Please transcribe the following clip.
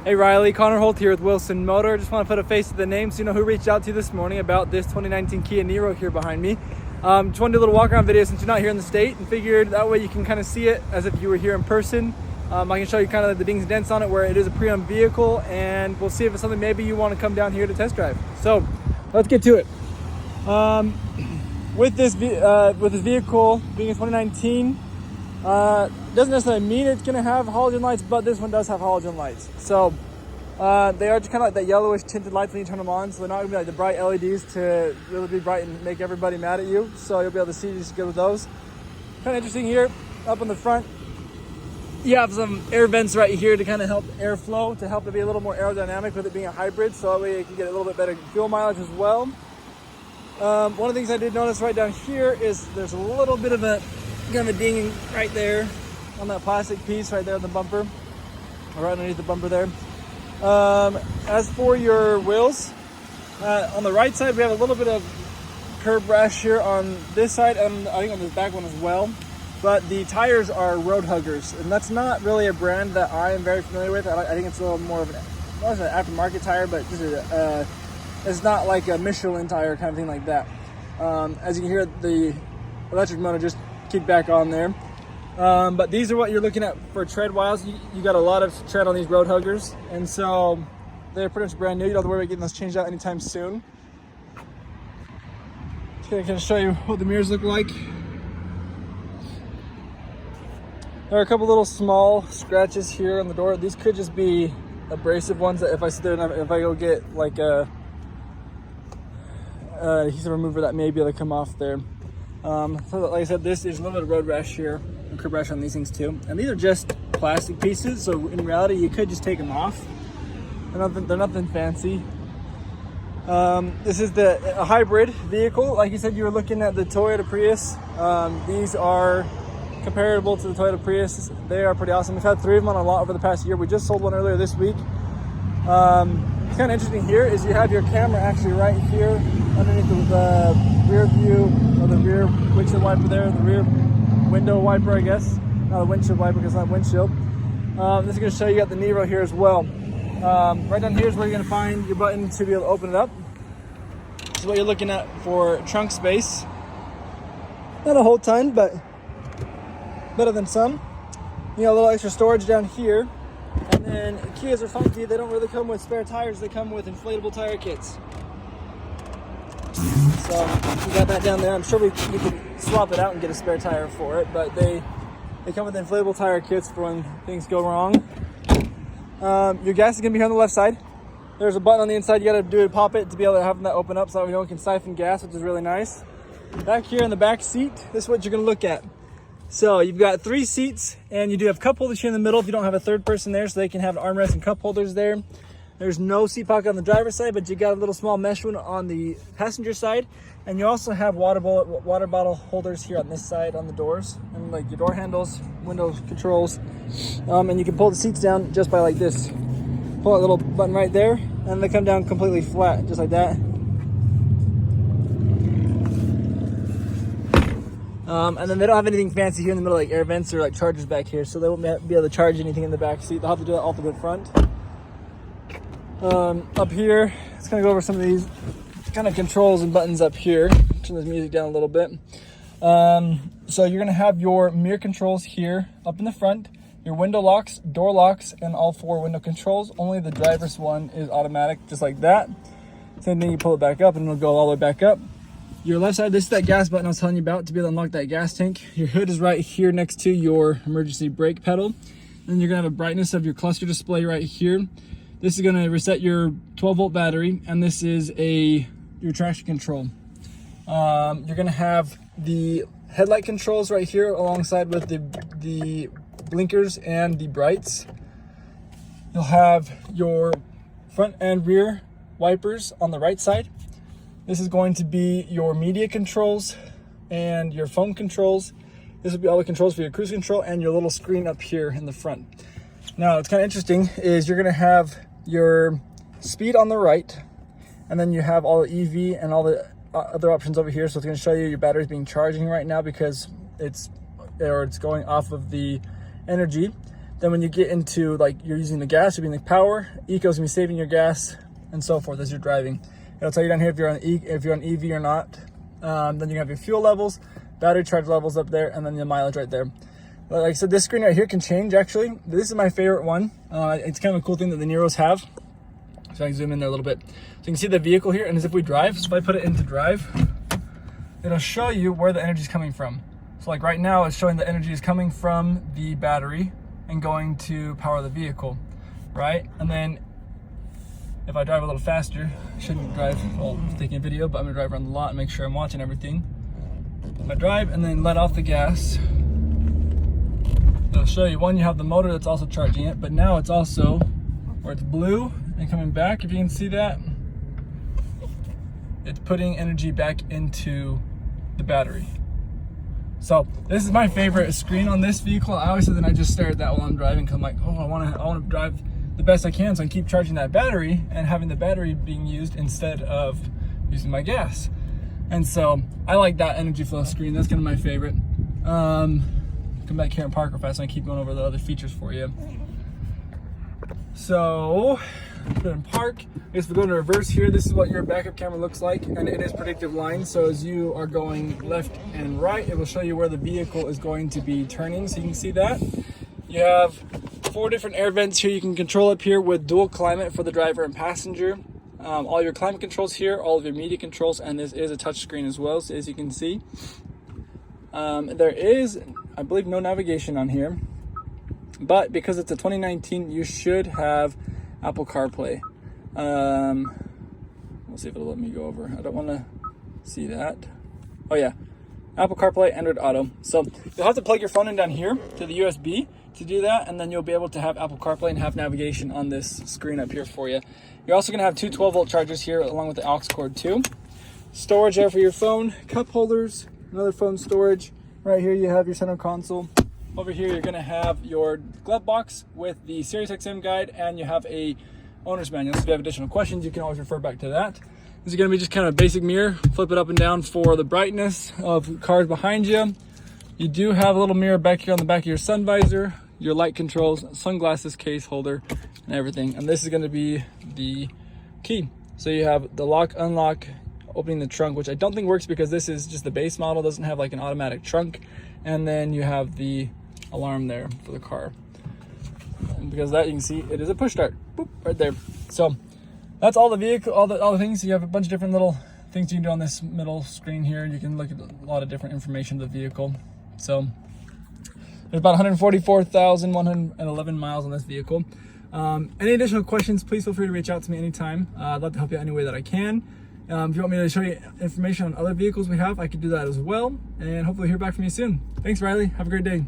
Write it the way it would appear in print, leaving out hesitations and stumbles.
Hey Riley, Connor Holt here with Wilson Motor. Just want to put a face to the name so you know who reached out to you this morning about this 2019 Kia Niro here behind me. Just want to do a little walk around video since you're not here in the state, and figured that way you can kind of see it as if you were here in person. I can show you kind of the dings and dents on it where it is a pre-owned vehicle, and we'll see if it's something maybe you want to come down here to test drive. So let's get to it. With this vehicle being a 2019, doesn't necessarily mean it's going to have halogen lights, but this one does have halogen lights. So they are just kind of like that yellowish tinted lights when you turn them on, so they're not going to be like the bright LEDs to really be bright and make everybody mad at you. So you'll be able to see just good with those. Kind of interesting here, up on the front, you have some air vents right here to kind of help airflow, to help it be a little more aerodynamic with it being a hybrid, so that way you can get a little bit better fuel mileage as well. One of the things I did notice right down here is there's a little bit of a kind of a dinging right there on that plastic piece right there on the bumper, or right underneath the bumper there. As for your wheels, on the right side we have a little bit of curb rash here on this side, and I think on the back one as well. But the tires are road huggers, and that's not really a brand that I am very familiar with. I think it's a little more of an aftermarket tire, but it's not like a Michelin tire kind of thing like that. As you can hear, the electric motor just kicked back on there. But these are what you're looking at for tread wise. You got a lot of tread on these road huggers, and so they're pretty much brand new. You don't have to worry about getting those changed out anytime soon. Okay, I can show you what the mirrors look like. There are a couple little small scratches here on the door. These could just be abrasive ones that if I sit there and if I go get like a adhesive remover, that may be able to come off there. So like I said, there's a little bit of road rash here, and curb rash on these things too. And these are just plastic pieces, so in reality you could just take them off. They're nothing fancy. This is a hybrid vehicle. Like you said, you were looking at the Toyota Prius. These are comparable to the Toyota Prius. They are pretty awesome. We've had 3 of them on a lot over the past year. We just sold one earlier this week. What's kind of interesting here is you have your camera actually right here underneath the rear view, or the rear windshield wiper there, the rear window wiper, I guess. Not a windshield wiper because it's not windshield. This is going to show you got the Niro here as well. Right down here is where you're going to find your button to be able to open it up. This is what you're looking at for trunk space. Not a whole ton, but better than some. You got a little extra storage down here. And then Kias are funky. They don't really come with spare tires. They come with inflatable tire kits. So we got that down there. I'm sure you can swap it out and get a spare tire for it, but they come with inflatable tire kits for when things go wrong. Your gas is going to be here on the left side. There's a button on the inside. You got to do it, pop it to be able to have that open up so that we know we can siphon gas, which is really nice. Back here in the back seat, this is what you're going to look at. So you've got 3 seats, and you do have cup holders here in the middle if you don't have a third person there, so they can have armrests and cup holders there. There's no seat pocket on the driver's side, but you got a little small mesh one on the passenger side, and you also have water bottle holders here on this side on the doors, and like your door handles, window controls, and you can pull the seats down just by like this. Pull that little button right there, and they come down completely flat, just like that. And then they don't have anything fancy here in the middle, like air vents or like chargers back here, so they won't be able to charge anything in the back seat. They'll have to do that off the front. Up here, let's kind of go over some of these kind of controls and buttons up here. Turn this music down a little bit. So you're going to have your mirror controls here up in the front, your window locks, door locks, and all 4 window controls. Only the driver's one is automatic, just like that. Same thing, you pull it back up and it'll go all the way back up. Your left side, this is that gas button I was telling you about to be able to unlock that gas tank. Your hood is right here next to your emergency brake pedal. And you're gonna have a brightness of your cluster display right here. This is gonna reset your 12-volt battery, and this is your traction control. You're gonna have the headlight controls right here alongside with the blinkers and the brights. You'll have your front and rear wipers on the right side. This is going to be your media controls and your phone controls. This will be all the controls for your cruise control and your little screen up here in the front. Now, what's kind of interesting is you're going to have your speed on the right, and then you have all the EV and all the other options over here. So it's going to show you your battery's being charging right now because it's going off of the energy. Then when you get into like you're using the gas, you're being like power, eco's gonna be saving your gas and so forth as you're driving. It'll tell you down here if you're on EV or not. Then you have your fuel levels, battery charge levels up there, and then the mileage right there. But like I said, this screen right here can change actually. This is my favorite one. It's kind of a cool thing that the Niros have. So I can zoom in there a little bit. So you can see the vehicle here, and as if we drive, so if I put it into drive, it'll show you where the energy is coming from. So like right now, it's showing the energy is coming from the battery and going to power the vehicle, right? And then if I drive a little faster, I shouldn't drive while I'm taking a video, but I'm gonna drive around the lot and make sure I'm watching everything. If I drive and then let off the gas, it'll show you, one, you have the motor that's also charging it, but now it's also, where it's blue and coming back, if you can see that, it's putting energy back into the battery. So this is my favorite screen on this vehicle. I always say that I just stare at that while I'm driving, because I'm like, oh, I want to drive the best I can, so I can keep charging that battery and having the battery being used instead of using my gas. And so I like that energy flow screen. That's kind of my favorite. Come back here and park real fast and I keep going over the other features for you. So put it in park. I guess we go to reverse here. This is what your backup camera looks like, and it is predictive lines. So as you are going left and right, it will show you where the vehicle is going to be turning, so you can see that. You have 4 different air vents here. You can control up here with dual climate for the driver and passenger. All your climate controls here, all of your media controls, and this is a touch screen as well, so as you can see. There is, I believe, no navigation on here, but because it's a 2019, you should have Apple CarPlay. We'll see if it'll let me go over. I don't want to see that. Oh yeah, Apple CarPlay, Android Auto. So you'll have to plug your phone in down here to the USB to do that, and then you'll be able to have Apple CarPlay and have navigation on this screen up here for you. You're also going to have 2 12-volt chargers here along with the aux cord too. Storage there for your phone, cup holders, another phone storage. Right here you have your center console. Over here you're going to have your glove box with the SiriusXM guide, and you have a owner's manual. So if you have additional questions, you can always refer back to that. This is going to be just kind of a basic mirror. Flip it up and down for the brightness of cars behind you. You do have a little mirror back here on the back of your sun visor, your light controls, sunglasses case holder, and everything. And this is going to be the key. So you have the lock, unlock, opening the trunk, which I don't think works because this is just the base model, doesn't have like an automatic trunk. And then you have the alarm there for the car. And because of that, you can see it is a push start. Boop, right there. So that's all the vehicle, all the things. You have a bunch of different little things you can do on this middle screen here. You can look at a lot of different information of the vehicle. So there's about 144,111 miles on this vehicle. Any additional questions, please feel free to reach out to me anytime. I'd love to help you any way that I can. If you want me to show you information on other vehicles we have, I could do that as well. And hopefully hear back from you soon. Thanks, Riley. Have a great day.